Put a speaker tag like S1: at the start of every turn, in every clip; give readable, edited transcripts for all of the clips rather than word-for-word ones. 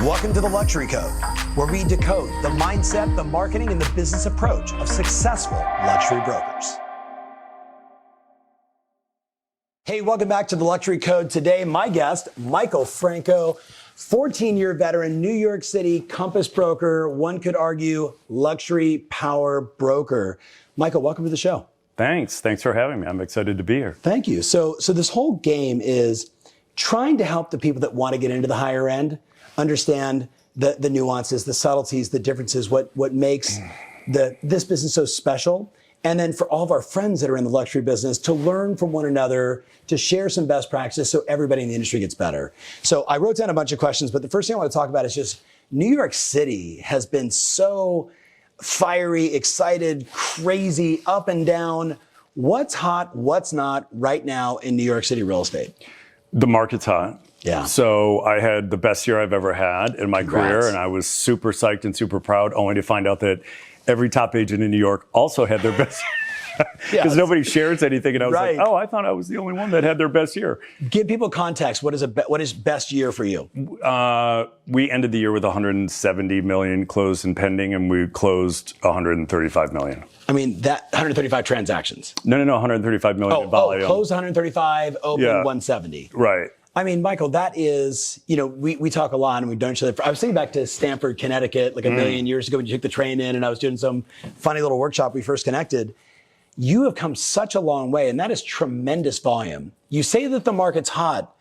S1: Welcome to the Luxury Code, where we decode the mindset, the marketing, and the business approach of successful luxury brokers. Hey, welcome back to the Luxury Code. Today, my guest, Michael Franco, 14-year veteran, New York City Compass broker, one could argue luxury power broker. Michael, welcome to the show.
S2: Thanks for having me. I'm excited to be here.
S1: Thank you. So this whole game is trying to help the people that want to get into the higher end understand the nuances, the subtleties, the differences, what makes this business so special. And then for all of our friends that are in the luxury business to learn from one another, to share some best practices so everybody in the industry gets better. So I wrote down a bunch of questions, but the first thing I want to talk about is just New York City has been so fiery, excited, crazy, up and down. What's hot, what's not right now in New York City real estate?
S2: The market's hot.
S1: Yeah.
S2: So I had the best year I've ever had in my career, and I was super psyched and super proud, only to find out that every top agent in New York also had their best year. Because nobody shares anything. And I was like, oh, I thought I was the only one that had their best year.
S1: Give people context. What is best year for you?
S2: We ended the year with 170 million closed and pending, and we closed 135 million.
S1: I mean, that 135 transactions.
S2: No, 135 million in volume.
S1: Closed 135, open 170.
S2: Right.
S1: I mean, Michael, that is, we talk a lot and we've done each other. I was thinking back to Stamford, Connecticut, like a million years ago when you took the train in and I was doing some funny little workshop. We first connected. You have come such a long way, and that is tremendous volume. You say that the market's hot,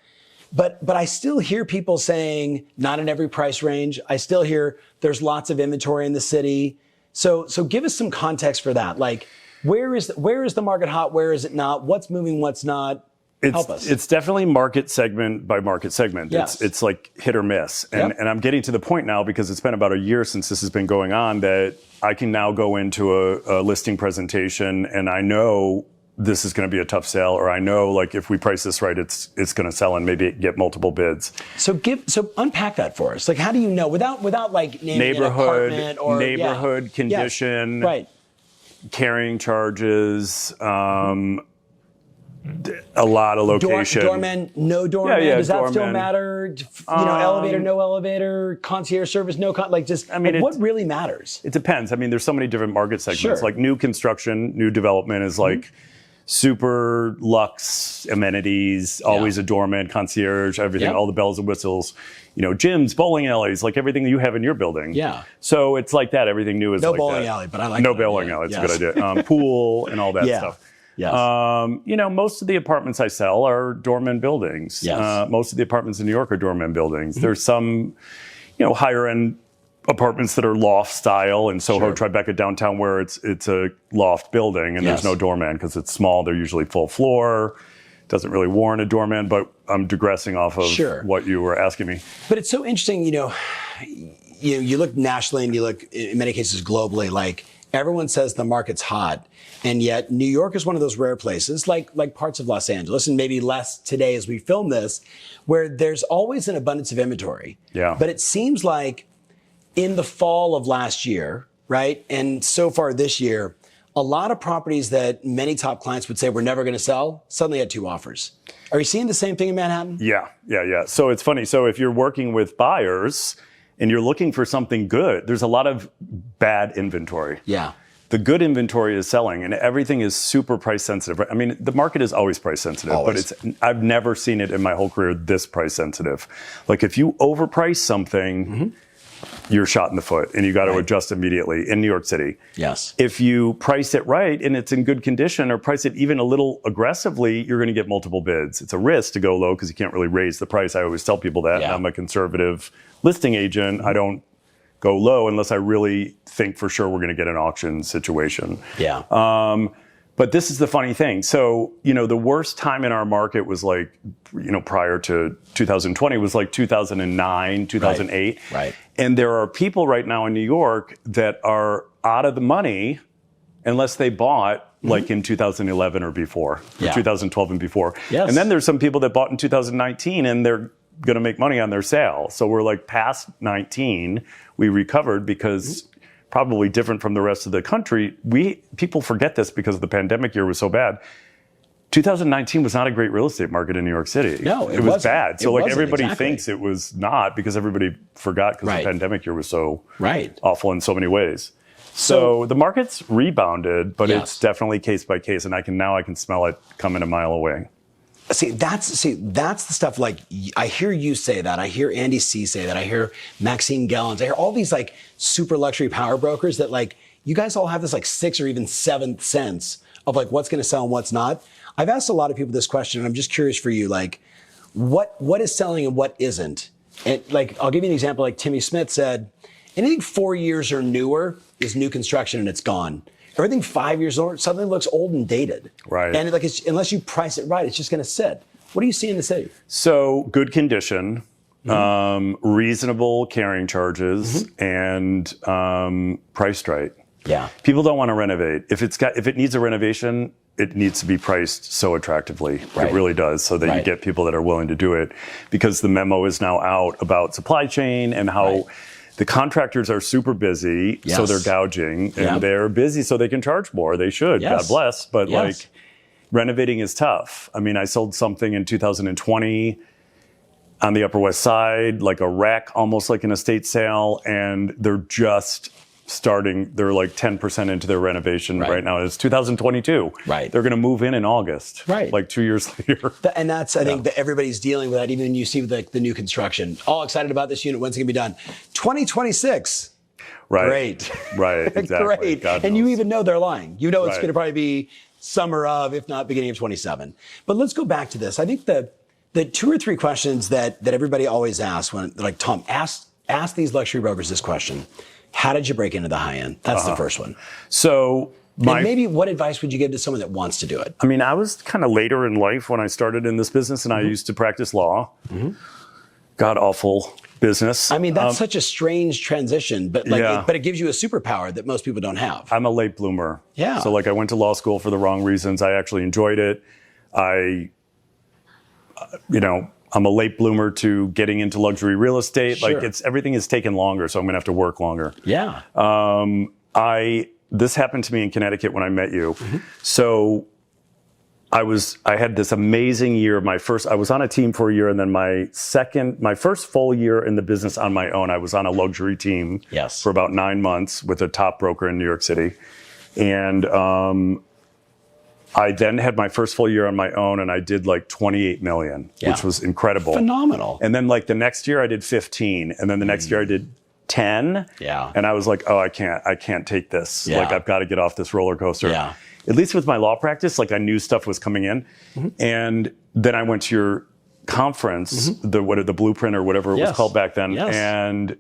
S1: but I still hear people saying not in every price range. I still hear there's lots of inventory in the city. So give us some context for that. Like, where is the market hot? Where is it not? What's moving? What's not? Help us.
S2: It's definitely market segment by market segment.
S1: Yes.
S2: It's like hit or miss. And I'm getting to the point now, because it's been about a year since this has been going on, that I can now go into a listing presentation and I know this is going to be a tough sale, or I know, like, if we price this right, it's going to sell and maybe get multiple bids.
S1: So unpack that for us. Like, how do you know without like naming an apartment or
S2: neighborhood condition,
S1: right?
S2: Carrying charges, a lot of location.
S1: Doorman, no doorman.
S2: Yeah,
S1: Does that
S2: doorman.
S1: still matter? Elevator, no elevator, concierge service, no what really matters?
S2: It depends. I mean, there's so many different market segments.
S1: Sure.
S2: Like new construction, new development is like super luxe amenities, always a doorman, concierge, everything, all the bells and whistles, gyms, bowling alleys, like everything that you have in your building.
S1: Yeah.
S2: So it's like that. Everything new is
S1: no
S2: like
S1: bowling
S2: that.
S1: alley, but I like
S2: no bowling alley. It's a good idea. Pool and all that stuff.
S1: Yes.
S2: Most of the apartments I sell are doorman buildings.
S1: Yes.
S2: Most of the apartments in New York are doorman buildings. There's some, higher end apartments that are loft style in Soho, Tribeca, downtown, where it's a loft building and there's no doorman because it's small. They're usually full floor. Doesn't really warrant a doorman, but I'm digressing off of what you were asking me.
S1: But it's so interesting, you look nationally and you look in many cases globally, like everyone says the market's hot. And yet New York is one of those rare places, like parts of Los Angeles, and maybe less today as we film this, where there's always an abundance of inventory.
S2: Yeah.
S1: But it seems like in the fall of last year, right, and so far this year, a lot of properties that many top clients would say we're never going to sell suddenly had 2 offers. Are you seeing the same thing in Manhattan? Yeah.
S2: So it's funny. So if you're working with buyers and you're looking for something good, there's a lot of bad inventory.
S1: Yeah.
S2: The good inventory is selling, and everything is super price sensitive. I mean, the market is always price sensitive, but I've never seen it in my whole career this price sensitive. Like, if you overprice something, you're shot in the foot, and you got to adjust immediately in New York City.
S1: Yes.
S2: If you price it right and it's in good condition, or price it even a little aggressively, you're going to get multiple bids. It's a risk to go low because you can't really raise the price. I always tell people that.
S1: Yeah.
S2: I'm a conservative listing agent. I don't go low unless I really think for sure we're going to get an auction situation.
S1: Yeah.
S2: But this is the funny thing. So, the worst time in our market was like, prior to 2020 was like 2009, 2008.
S1: Right.
S2: And there are people right now in New York that are out of the money unless they bought like in 2011 or before, or 2012 and before.
S1: Yes.
S2: And then there's some people that bought in 2019 and they're going to make money on their sale. So we're like past 19, we recovered because probably different from the rest of the country. People forget this because the pandemic year was so bad. 2019 was not a great real estate market in New York City.
S1: No,
S2: it was bad. So everybody
S1: exactly.
S2: thinks it was not because everybody forgot because the pandemic year was so awful in so many ways. So the market's rebounded, but it's definitely case by case, and I can smell it coming a mile away.
S1: See, that's the stuff. Like, I hear you say that. I hear Andy C say that. I hear Maxine Gellens. I hear all these like super luxury power brokers that like you guys all have this like sixth or even seventh sense of like what's going to sell and what's not. I've asked a lot of people this question, and I'm just curious for you, like what is selling and what isn't. And like, I'll give you an example. Like Timmy Smith said, anything 4 years or newer is new construction and it's gone. Everything 5 years old suddenly looks old and dated.
S2: Right.
S1: And like unless you price it right, it's just going to sit. What do you see in the city?
S2: So good condition, reasonable carrying charges, and priced right.
S1: Yeah.
S2: People don't want to renovate. If it needs a renovation, it needs to be priced so attractively. It really does, so that you get people that are willing to do it. Because the memo is now out about supply chain and how the contractors are super busy, so they're gouging, and they're busy so they can charge more. They should, God bless. But like, renovating is tough. I mean, I sold something in 2020 on the Upper West Side, like a wreck, almost like an estate sale, and they're just starting. They're like 10% into their renovation right now. It's 2022. Right. They're going to move in August. Right. Like 2 years later.
S1: And that's, I think, that everybody's dealing with that. Even you see the new construction. All excited about this unit. When's it going to be done? 2026.
S2: Right.
S1: Great.
S2: Right. Exactly.
S1: Great.
S2: God
S1: and
S2: knows.
S1: you even know they're lying. You know it's going to probably be summer of, if not beginning of 27. But let's go back to this. I think the 2 or 3 questions that everybody always asks when, like, Tom, ask these luxury brokers this question. How did you break into the high end? That's the first one.
S2: So
S1: and maybe what advice would you give to someone that wants to do it?
S2: I mean, I was kind of later in life when I started in this business, and I used to practice law. God awful business.
S1: I mean, that's such a strange transition, but like, but it gives you a superpower that most people don't have.
S2: I'm a late bloomer.
S1: Yeah.
S2: So like, I went to law school for the wrong reasons. I actually enjoyed it. I'm a late bloomer to getting into luxury real estate. Sure. Like everything has taken longer, so I'm gonna have to work longer.
S1: Yeah.
S2: This happened to me in Connecticut when I met you. So I had this amazing year. I was on a team for a year, and then my first full year in the business on my own, I was on a luxury team for about 9 months with a top broker in New York City. And I then had my first full year on my own, and I did like 28 million, which was incredible.
S1: Phenomenal.
S2: And then like the next year I did 15, and then the next year I did 10. Yeah. And I was like, oh, I can't take this. Yeah. Like, I've got to get off this roller coaster. Yeah. At least with my law practice, like I knew stuff was coming in. And then I went to your conference, the Blueprint or whatever it was called back then. And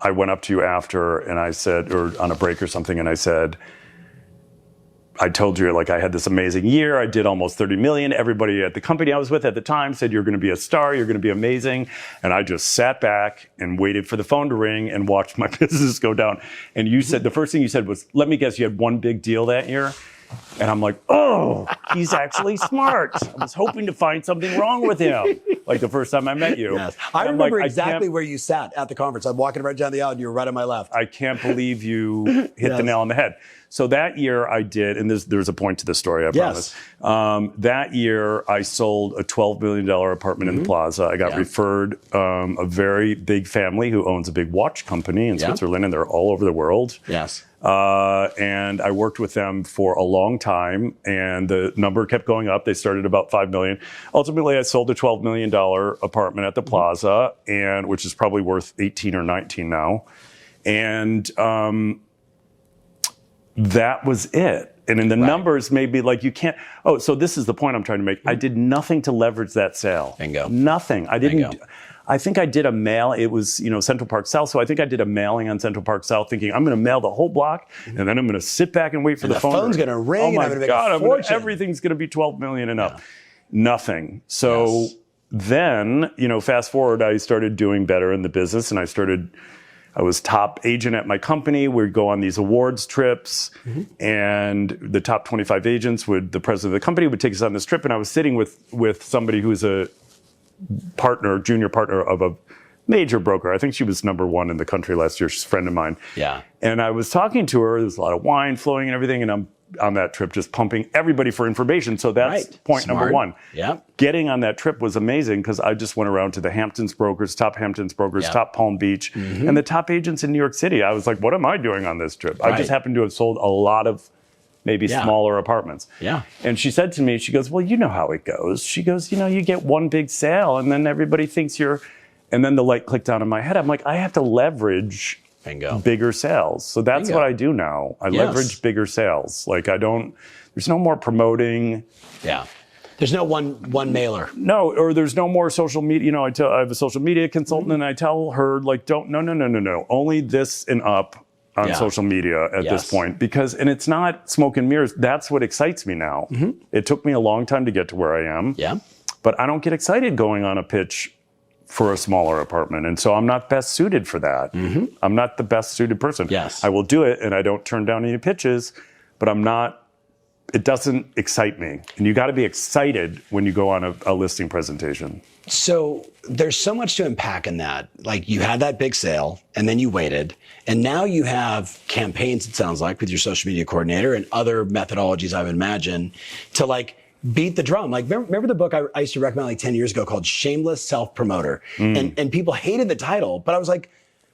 S2: I went up to you after, and I said, or on a break or something, and I said, I told you, like, I had this amazing year. I did almost 30 million. Everybody at the company I was with at the time said, you're going to be a star. You're going to be amazing. And I just sat back and waited for the phone to ring and watched my business go down. And you said, the first thing you said was, let me guess, you had one big deal that year? And I'm like, oh, he's actually smart. I was hoping to find something wrong with him. Like the first time I met you.
S1: Yes. I remember exactly where you sat at the conference. I'm walking right down the aisle and you were right on my left.
S2: I can't believe you hit the nail on the head. So that year I did, and there's a point to this story, I promise. That year I sold a $12 million apartment in the Plaza. I got referred a very big family who owns a big watch company in Switzerland, and they're all over the world.
S1: Yes.
S2: And I worked with them for a long time, and the number kept going up. They started about 5 million. Ultimately, I sold a $12 million apartment at the Plaza, and which is probably worth 18 or 19 now. And that was it. And in the numbers, maybe like you can't. Oh, so this is the point I'm trying to make. I did nothing to leverage that sale.
S1: Bingo.
S2: Nothing. I didn't. Bingo. I think I did a mail. It was, Central Park South. So I think I did a mailing on Central Park South thinking I'm going to mail the whole block and then I'm going to sit back and wait for the phone.
S1: The phone's going to ring.
S2: Oh my
S1: and I'm
S2: God,
S1: make a fortune.
S2: Everything's going to be 12 million and up. Nothing. So then, fast forward, I started doing better in the business, and I was top agent at my company. We'd go on these awards trips, and the top 25 agents the president of the company would take us on this trip, and I was sitting with somebody who's a junior partner of a major broker. I think she was number 1 in the country last year. She's a friend of mine. Yeah. And I was talking to her. There's a lot of wine flowing and everything. And on that trip just pumping everybody for information. So that's point number one.
S1: Yep.
S2: Getting on that trip was amazing because I just went around to the Hamptons brokers, top Palm Beach, and the top agents in New York City. I was like, what am I doing on this trip? I just happened to have sold a lot of maybe smaller apartments.
S1: Yeah.
S2: And she said to me, she goes, well, you know how it goes. She goes, you know, you get one big sale and then everybody thinks you're, and then the light clicked on in my head. I'm like, I have to leverage bigger sales. So that's what I do now. I leverage bigger sales. Like there's no more promoting.
S1: Yeah. There's no one mailer.
S2: No, or there's no more social media. You know, I have a social media consultant and I tell her like, no. Only this and up on social media at this point, and it's not smoke and mirrors. That's what excites me now. It took me a long time to get to where I am.
S1: Yeah.
S2: But I don't get excited going on a pitch for a smaller apartment. And so I'm not best suited for that. I'm not the best suited person.
S1: Yes.
S2: I will do it and I don't turn down any pitches, but it doesn't excite me. And you got to be excited when you go on a listing presentation.
S1: So there's so much to unpack in that. Like you had that big sale and then you waited. And now you have campaigns, it sounds like, with your social media coordinator and other methodologies, I would imagine, to like beat the drum. Like, remember the book I used to recommend like 10 years ago called Shameless Self-Promoter? And people hated the title, but I was like,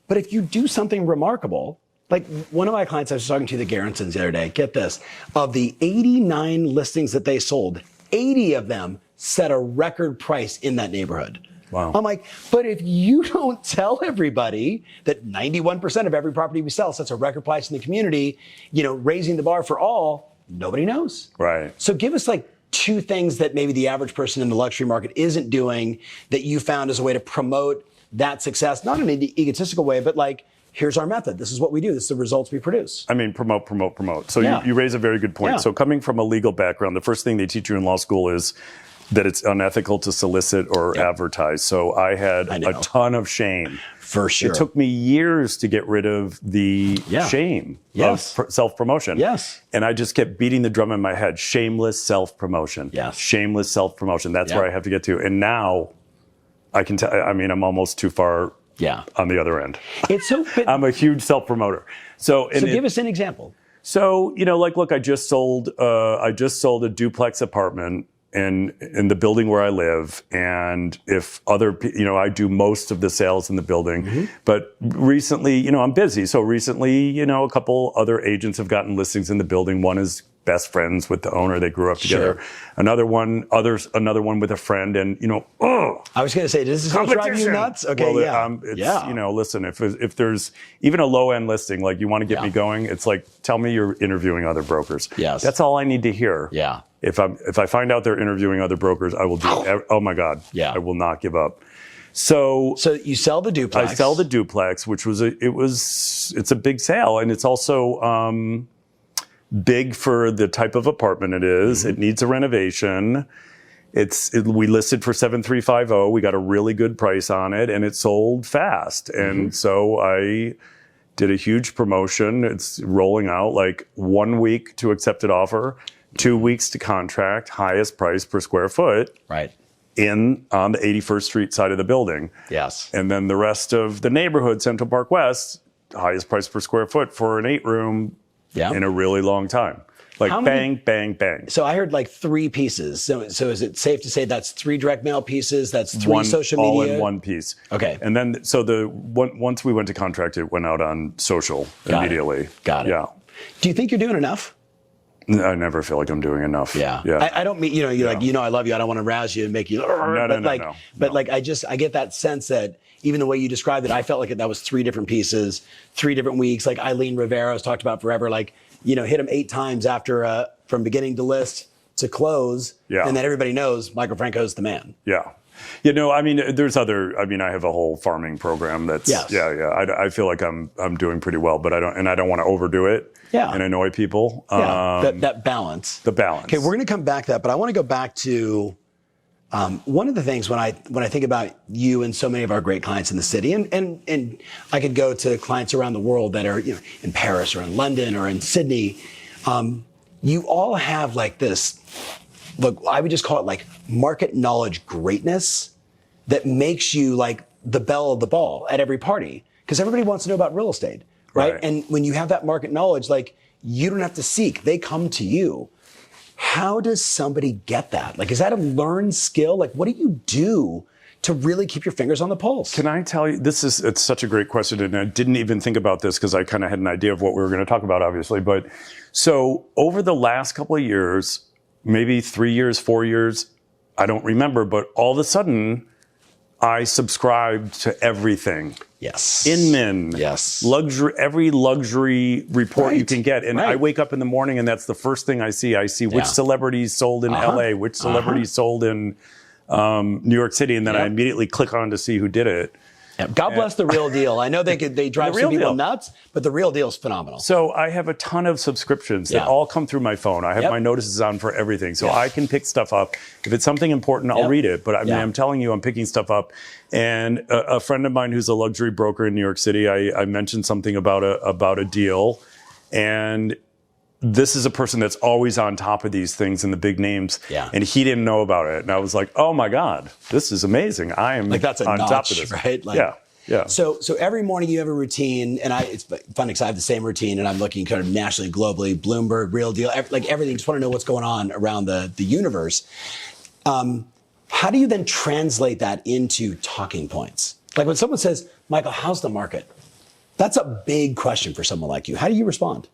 S1: but if you do something remarkable, like one of my clients I was talking to, the Garrisons, the other day, get this, of the 89 listings that they sold, 80 of them set a record price in that neighborhood.
S2: Wow.
S1: I'm like, but if you don't tell everybody that 91% of every property we sell sets a record price in the community, you know, raising the bar for all, nobody knows.
S2: Right.
S1: So give us like two things that maybe the average person in the luxury market isn't doing that you found as a way to promote that success, not in an egotistical way, but like, here's our method. This is what we do. This is the results we produce.
S2: I mean, promote. So you raise a very good point.
S1: Yeah.
S2: So coming from a legal background, the first thing they teach you in law school is that it's unethical to solicit or advertise. So I had a ton of shame.
S1: For sure.
S2: It took me years to get rid of the shame of self-promotion.
S1: Yes.
S2: And I just kept beating the drum in my head. Shameless self-promotion.
S1: Yes.
S2: Shameless self-promotion. That's where I have to get to. And now I can tell, I mean, I'm almost too far on the other end.
S1: It's so
S2: I'm a huge self-promoter. So
S1: give us an example.
S2: So, you know, like, look, I just sold a duplex apartment in the building where I live. And if I do most of the sales in the building, but recently, you know, I'm busy. So recently, you know, a couple other agents have gotten listings in the building. One is best friends with the owner. They grew up together.
S1: Sure.
S2: Another one with a friend. And, you know,
S1: I was going to say, does this drive you nuts? Okay,
S2: well, you know, listen, if there's even a low end listing, like you want to get me going, it's like, tell me you're interviewing other brokers.
S1: Yes.
S2: That's all I need to hear.
S1: Yeah.
S2: If I find out they're interviewing other brokers, I will do it. Oh my God.
S1: Yeah.
S2: I will not give up. So
S1: you sell the duplex.
S2: I sell the duplex, which it's a big sale. And it's also, big for the type of apartment it is. It needs a renovation. We listed for 7,350. We got a really good price on it, and it sold fast. And so I did a huge promotion. It's rolling out like 1 week to accepted offer, 2 weeks to contract, highest price per square foot.
S1: Right.
S2: On the 81st Street side of the building.
S1: Yes.
S2: And then the rest of the neighborhood, Central Park West, highest price per square foot for an 8-room. In a really long time. Like bang.
S1: So I heard like 3 pieces. So is it safe to say that's 3 direct mail pieces? That's 3 social media?
S2: All in one piece.
S1: Okay.
S2: And then, once we went to contract, it went out on social immediately.
S1: Got it.
S2: Yeah.
S1: Do you think you're doing enough?
S2: I never feel like I'm doing enough.
S1: Yeah. I don't mean, you're like, I love you. I don't want to rouse you and make you.
S2: No.
S1: But like, I get that sense that even the way you described it, I felt like that was 3 different pieces, 3 different weeks. Like Eileen Rivera has talked about forever. Like, you know, hit them 8 times after from beginning to list to close. Yeah. And then everybody knows Michael Franco's the man.
S2: Yeah. You know, I mean, I have a whole farming program that's, I feel like I'm doing pretty well, but I don't want to overdo it and annoy people.
S1: That balance. The balance. Okay, we're going to come back to that, but I want to go back to one of the things when I think about you and so many of our great clients in the city, and I could go to clients around the world that are, you know, in Paris or in London or in Sydney, you all have like this, look, I would just call it like market knowledge greatness that makes you like the belle of the ball at every party, because everybody wants to know about real estate, right? And when you have that market knowledge, like You don't have to seek. They come to you. How does somebody get that? Like, is that a learned skill? Like, what do you do to really keep your fingers on the pulse?
S2: Can I tell you, it's such a great question, and I didn't even think about this because I kind of had an idea of what we were going to talk about, obviously. But so over the last couple of years, maybe 3 years, 4 years, I don't remember, but all of a sudden, I subscribed to everything.
S1: Yes.
S2: Inman.
S1: Yes.
S2: Luxury, every luxury report you
S1: Right.
S2: can get. And I wake up in the morning and that's the first thing I see. I see which celebrities sold in LA, which celebrities sold in New York City. And then I immediately click on to see who did it.
S1: Yeah. God bless The Real Deal. I know they drive some people nuts, but The Real Deal is phenomenal.
S2: So I have a ton of subscriptions that all come through my phone. I have my notices on for everything. So I can pick stuff up. If it's something important, I'll read it. But I mean, I'm telling you, I'm picking stuff up. And a friend of mine who's a luxury broker in New York City, I mentioned something about a deal. And this is a person that's always on top of these things and the big names.
S1: Yeah.
S2: And he didn't know about it. And I was like, oh my God, this is amazing. I am
S1: like that's a
S2: on
S1: notch,
S2: top of this.
S1: Right? Like,
S2: yeah.
S1: So every morning you have a routine, and it's fun because I have the same routine, and I'm looking kind of nationally, globally, Bloomberg, Real Deal, like everything. Just want to know what's going on around the universe. How do you then translate that into talking points? Like when someone says, Michael, how's the market? That's a big question for someone like you. How do you respond?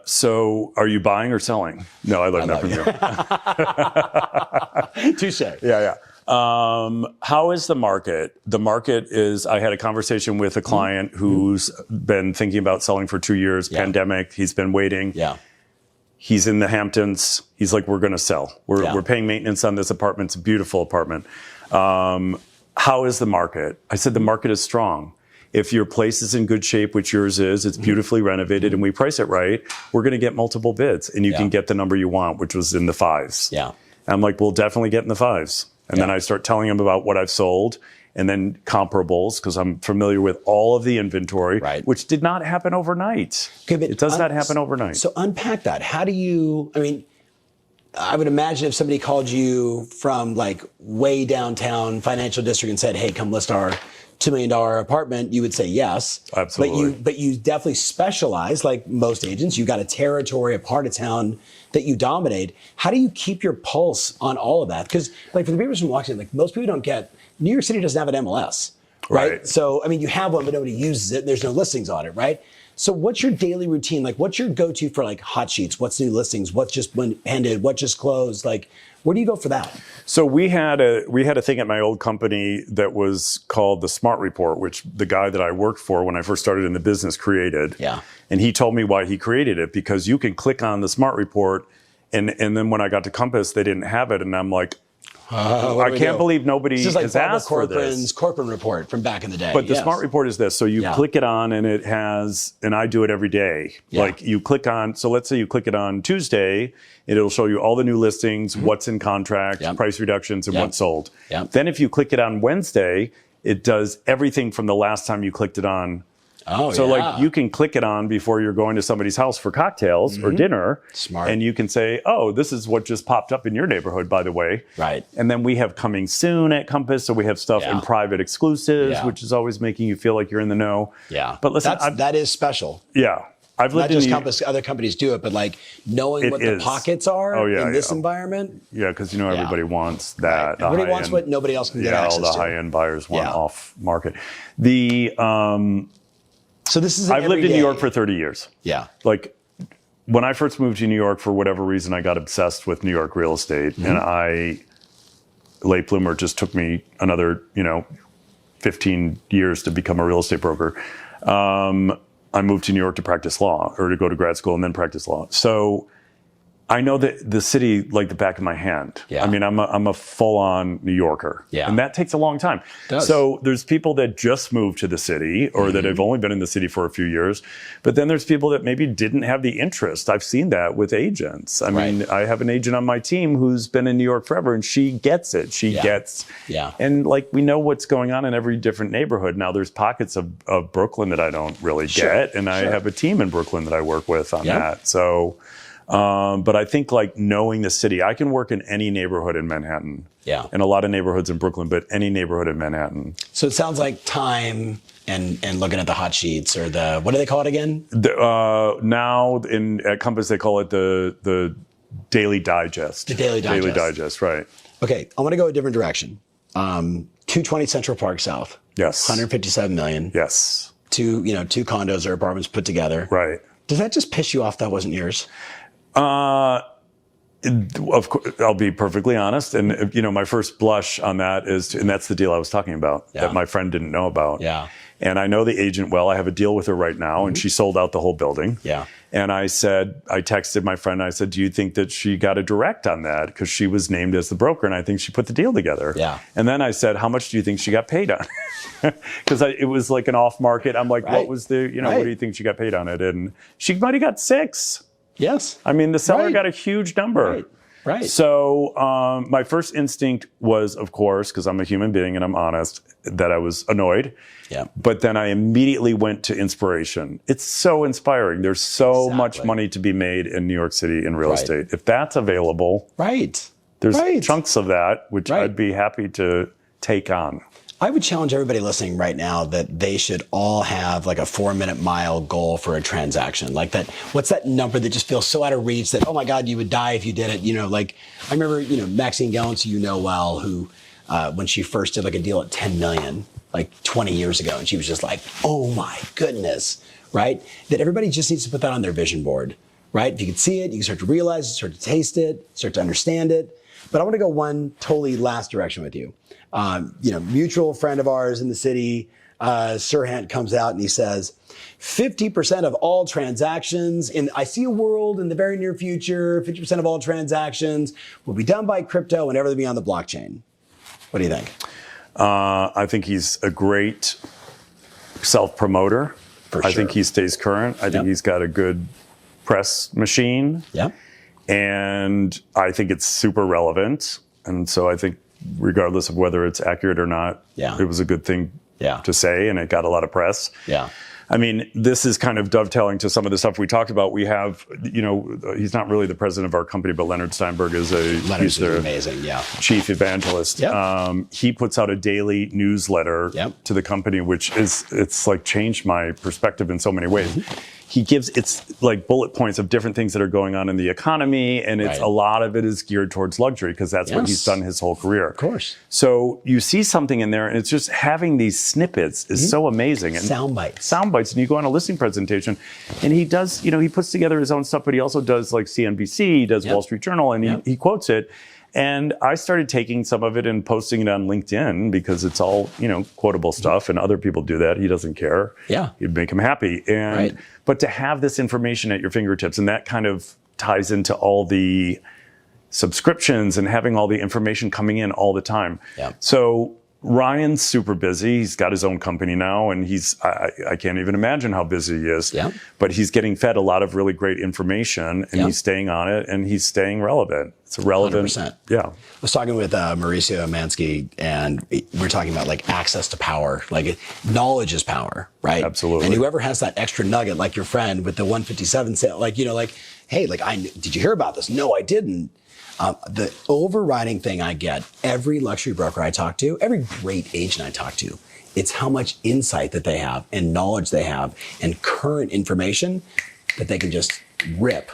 S2: So are you buying or selling? No, I learned that from you.
S1: Touche.
S2: Yeah. How is the market? The market is, I had a conversation with a client who's been thinking about selling for 2 years, pandemic. He's been waiting.
S1: Yeah.
S2: He's in the Hamptons. He's like, we're going to sell. We're paying maintenance on this apartment. It's a beautiful apartment. How is the market? I said, the market is strong. If your place is in good shape, which yours is, it's beautifully renovated and we price it right, we're going to get multiple bids and you can get the number you want, which was in the fives.
S1: Yeah.
S2: And I'm like, we'll definitely get in the fives. And then I start telling him about what I've sold and then comparables because I'm familiar with all of the inventory, which did not happen overnight. Okay, it does not happen overnight.
S1: So unpack that. How do you, I mean, I would imagine if somebody called you from like way downtown financial district and said, hey, come list our $2 million apartment, you would say yes.
S2: Absolutely.
S1: But you definitely specialize, like most agents. You got a territory, a part of town that you dominate. How do you keep your pulse on all of that? Because like for the people who watch it, like most people don't get, New York City doesn't have an MLS, right? So, I mean, you have one, but nobody uses it. There's no listings on it, right? So what's your daily routine? Like what's your go-to for like hot sheets? What's new listings? What's just ended? What just closed? Like, where do you go for that?
S2: So we had a thing at my old company that was called the Smart Report, which the guy that I worked for when I first started in the business created.
S1: Yeah.
S2: And he told me why he created it, because you can click on the Smart Report and then when I got to Compass, they didn't have it. And I'm like, I can't believe nobody has asked for this.
S1: Corcoran report from back in the day.
S2: But the Smart Report is this. So you click it on and it has, and I do it every day. Like you click on, so let's say you click it on Tuesday, it'll show you all the new listings, what's in contract, price reductions, and what's sold. Then if you click it on Wednesday, it does everything from the last time you clicked it on. So like you can click it on before you're going to somebody's house for cocktails or dinner.
S1: Smart.
S2: And you can say, oh, this is what just popped up in your neighborhood, by the way.
S1: Right.
S2: And then we have coming soon at Compass. So we have stuff in private exclusives, which is always making you feel like you're in the know.
S1: Yeah.
S2: But listen,
S1: that is special.
S2: Yeah. I've lived
S1: Not just
S2: in
S1: Compass, other companies do it, but like knowing what the pockets are in this environment.
S2: Yeah, because everybody wants that.
S1: Right. Everybody wants what nobody else can get access to.
S2: All the high-end buyers want off market.
S1: So this is
S2: I've lived in New York for 30 years.
S1: Yeah.
S2: Like when I first moved to New York, for whatever reason, I got obsessed with New York real estate. And late bloomer, just took me another, 15 years to become a real estate broker. I moved to New York to practice law, or to go to grad school and then practice law. So I know that the city like the back of my hand.
S1: Yeah.
S2: I mean, I'm a full-on New Yorker.
S1: Yeah.
S2: And that takes a long time.
S1: It does.
S2: So there's people that just moved to the city or that have only been in the city for a few years. But then there's people that maybe didn't have the interest. I've seen that with agents. I mean, I have an agent on my team who's been in New York forever and she gets it. She gets.
S1: Yeah.
S2: And like we know what's going on in every different neighborhood. Now there's pockets of Brooklyn that I don't really get. And I have a team in Brooklyn that I work with on that. So But I think like knowing the city, I can work in any neighborhood in Manhattan.
S1: Yeah.
S2: And a lot of neighborhoods in Brooklyn, but any neighborhood in Manhattan.
S1: So it sounds like time and looking at the hot sheets or the, what do they call it again?
S2: Now at Compass, they call it the Daily Digest.
S1: The Daily Digest.
S2: Daily Digest, right.
S1: Okay, I want to go a different direction. 220 Central Park South.
S2: Yes.
S1: 157 million.
S2: Yes.
S1: Two condos or apartments put together.
S2: Right.
S1: Does that just piss you off that wasn't yours?
S2: Of course, I'll be perfectly honest. And, my first blush on that is, and that's the deal I was talking about that my friend didn't know about.
S1: Yeah.
S2: And I know the agent well. I have a deal with her right now, and she sold out the whole building.
S1: Yeah.
S2: And I texted my friend, I said, do you think that she got a direct on that? Because she was named as the broker, and I think she put the deal together.
S1: Yeah.
S2: And then I said, how much do you think she got paid on? Because it was like an off market. I'm like, what was the, what do you think she got paid on it? And she might have got 6.
S1: Yes.
S2: I mean, the seller got a huge number.
S1: Right.
S2: So my first instinct was, of course, because I'm a human being and I'm honest, that I was annoyed.
S1: Yeah.
S2: But then I immediately went to inspiration. It's so inspiring. There's so much money to be made in New York City in real estate. If that's available, there's chunks of that, which I'd be happy to take on.
S1: I would challenge everybody listening right now that they should all have like a 4-minute mile goal for a transaction. Like that, what's that number that just feels so out of reach that, oh my God, you would die if you did it. Like I remember, Maxine Gallants, who well, who when she first did like a deal at 10 million, like 20 years ago, and she was just like, oh my goodness, right? That everybody just needs to put that on their vision board, right? If you can see it, you can start to realize it, start to taste it, start to understand it. But I want to go one totally last direction with you. Mutual friend of ours in the city, Sirhan, comes out and he says, 50% of all transactions I see a world in the very near future, 50% of all transactions will be done by crypto and everything be on the blockchain. What do you think?
S2: I think he's a great self-promoter. I think he stays current. I think he's got a good press machine.
S1: Yeah.
S2: And I think it's super relevant. And so I think regardless of whether it's accurate or not, it was a good thing to say, and it got a lot of press.
S1: Yeah.
S2: I mean, this is kind of dovetailing to some of the stuff we talked about. We have, he's not really the president of our company, but Leonard Steinberg is he's the
S1: amazing,
S2: chief evangelist.
S1: Yep.
S2: He puts out a daily newsletter to the company, which it's like changed my perspective in so many ways. He gives, it's like bullet points of different things that are going on in the economy, and it's a lot of it is geared towards luxury because that's what he's done his whole career.
S1: Of course.
S2: So you see something in there, and it's just having these snippets is so amazing. And
S1: sound bites,
S2: and you go on a listing presentation, and he does, he puts together his own stuff, but he also does like CNBC, he does Wall Street Journal, and he quotes it. And I started taking some of it and posting it on LinkedIn because it's all, quotable stuff, and other people do that. He doesn't care.
S1: Yeah.
S2: It'd make him happy. And but to have this information at your fingertips, and that kind of ties into all the subscriptions and having all the information coming in all the time.
S1: Yeah.
S2: So Ryan's super busy. He's got his own company now, and I can't even imagine how busy he is.
S1: Yeah.
S2: But he's getting fed a lot of really great information, and he's staying on it, and he's staying relevant. It's a relevant.
S1: 100%.
S2: Yeah.
S1: I was talking with Mauricio Mansky, and we're talking about like access to power. Like knowledge is power, right?
S2: Absolutely.
S1: And whoever has that extra nugget, like your friend with the 157 sale, hey, did you hear about this? No, I didn't. The overriding thing I get, every luxury broker I talk to, every great agent I talk to, it's how much insight that they have and knowledge they have and current information that they can just rip.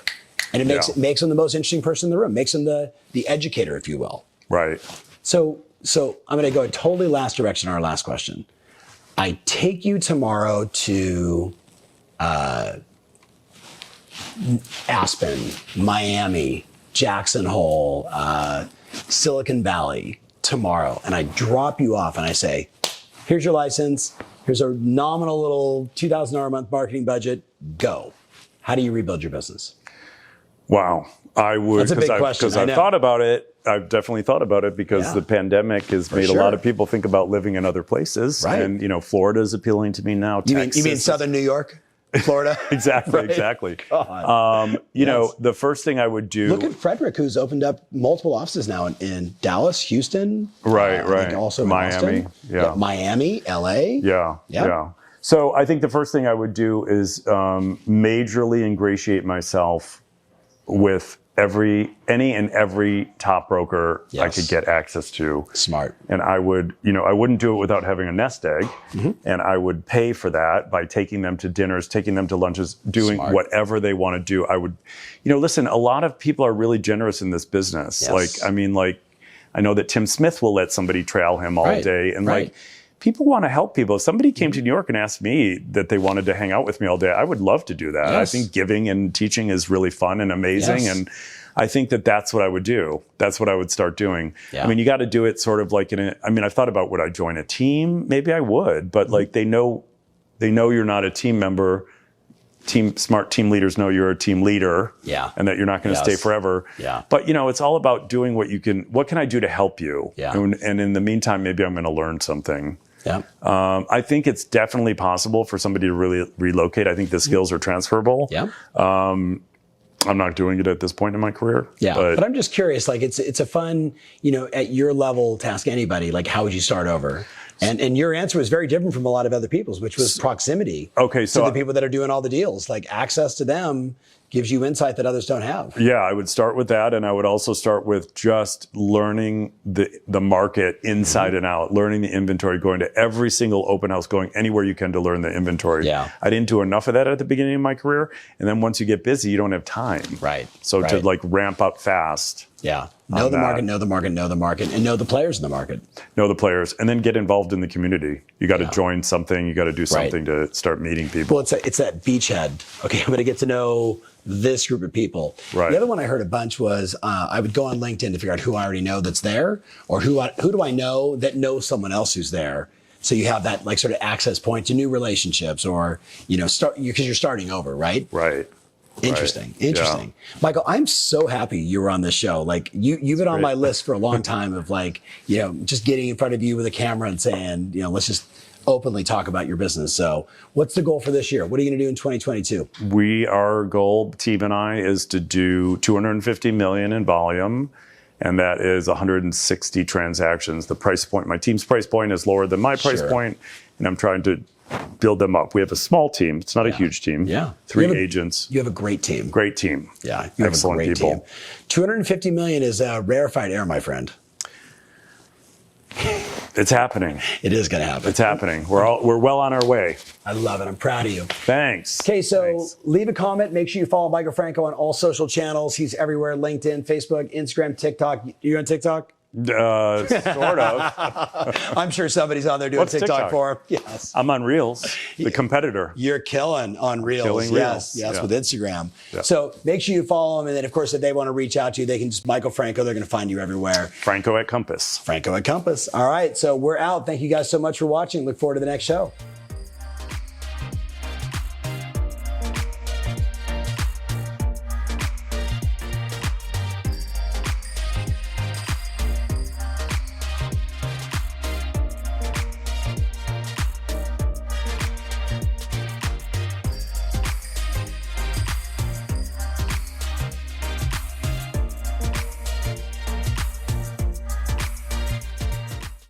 S1: And it makes them the most interesting person in the room, makes them the educator, if you will.
S2: Right.
S1: So I'm going to go a totally last direction on our last question. I take you tomorrow to Aspen, Miami, Jackson Hole, Silicon Valley tomorrow, and I drop you off and I say, here's your license, here's a nominal little $2,000 a month marketing budget, go. How do you rebuild your business?
S2: Wow. I would,
S1: That's a big question.
S2: because I've thought about it. I've definitely thought about it because the pandemic has made a lot of people think about living in other places.
S1: Right.
S2: And, Florida is appealing to me now.
S1: You mean Southern New York? Florida?
S2: Exactly,
S1: Right?
S2: exactly.
S1: God.
S2: The first thing I would do.
S1: Look at Frederick, who's opened up multiple offices now in Dallas, Houston.
S2: Right.
S1: I think also in
S2: Miami.
S1: Austin. Miami, LA.
S2: Yeah. So I think the first thing I would do is majorly ingratiate myself with any and every top broker I could get access to.
S1: Smart.
S2: And I would, I wouldn't do it without having a nest egg. And I would pay for that by taking them to dinners, taking them to lunches, doing whatever they want to do. I would, listen, a lot of people are really generous in this business.
S1: Yes.
S2: I know that Tim Smith will let somebody trail him all day. And people want to help people. If somebody came to New York and asked me that they wanted to hang out with me all day, I would love to do that. I think giving and teaching is really fun and amazing. And I think that that's what I would do. That's what I would start doing. You got to do it sort of like I've thought about, would I join a team? Maybe I would, but like they know you're not a team member. Smart team leaders know you're a team leader, and that you're not going to stay forever. But it's all about doing what can I do to help you? And in the meantime, maybe I'm going to learn something. I think it's definitely possible for somebody to really relocate. I think the skills are transferable. I'm not doing it at this point in my career.
S1: But I'm just curious, like it's a fun, at your level to ask anybody, like, how would you start over? And your answer was very different from a lot of other people's, which was proximity to the people that are doing all the deals. Like access to them gives you insight that others don't have. I would start with that. And I would also start with just learning the market inside and out, learning the inventory, going to every single open house, going anywhere you can to learn the inventory. I didn't do enough of that at the beginning of my career. And then once you get busy, you don't have time. So to like ramp up fast. Know the market, know the market, know the market, and know the players in the market.
S2: Know the players, and then get involved in the community. You got to join something. You got to do something to start meeting people.
S1: Well, it's that beachhead. Okay, I'm going to get to know this group of people. The other one I heard a bunch was I would go on LinkedIn to figure out who I already know that's there, or who do I know that knows someone else who's there. So you have that like sort of access point to new relationships, or because you're starting over, right? Interesting. Michael, I'm so happy you were on this show. Like you've been on my list for a long time of like, just getting in front of you with a camera and saying, let's just openly talk about your business. So what's the goal for this year? What are you going to do in 2022?
S2: Our goal, team and I, is to do 250 million in volume. And that is 160 transactions. The price point, my team's price point is lower than my price point, and I'm trying to build them up. We have a small team. It's not a huge team. 3 agents.
S1: You have a great team.
S2: Great team.
S1: You
S2: Excellent
S1: have a great
S2: people.
S1: Team. 250 million is rarefied air, my friend.
S2: It's happening.
S1: It is going to happen.
S2: It's happening. We're well on our way.
S1: I love it. I'm proud of you.
S2: Thanks.
S1: Okay, so leave a comment. Make sure you follow Michael Franco on all social channels. He's everywhere: LinkedIn, Facebook, Instagram, TikTok. You on TikTok?
S2: Sort of.
S1: I'm sure somebody's on there doing TikTok for him. Yes.
S2: I'm on Reels, the competitor.
S1: You're killing on Reels.
S2: Killing
S1: Reels.
S2: Yes,
S1: with Instagram. So make sure you follow them. And then, of course, if they want to reach out to you, they can just Michael Franco. They're going to find you everywhere.
S2: Franco at Compass.
S1: Franco at Compass. All right. So we're out. Thank you guys so much for watching. Look forward to the next show.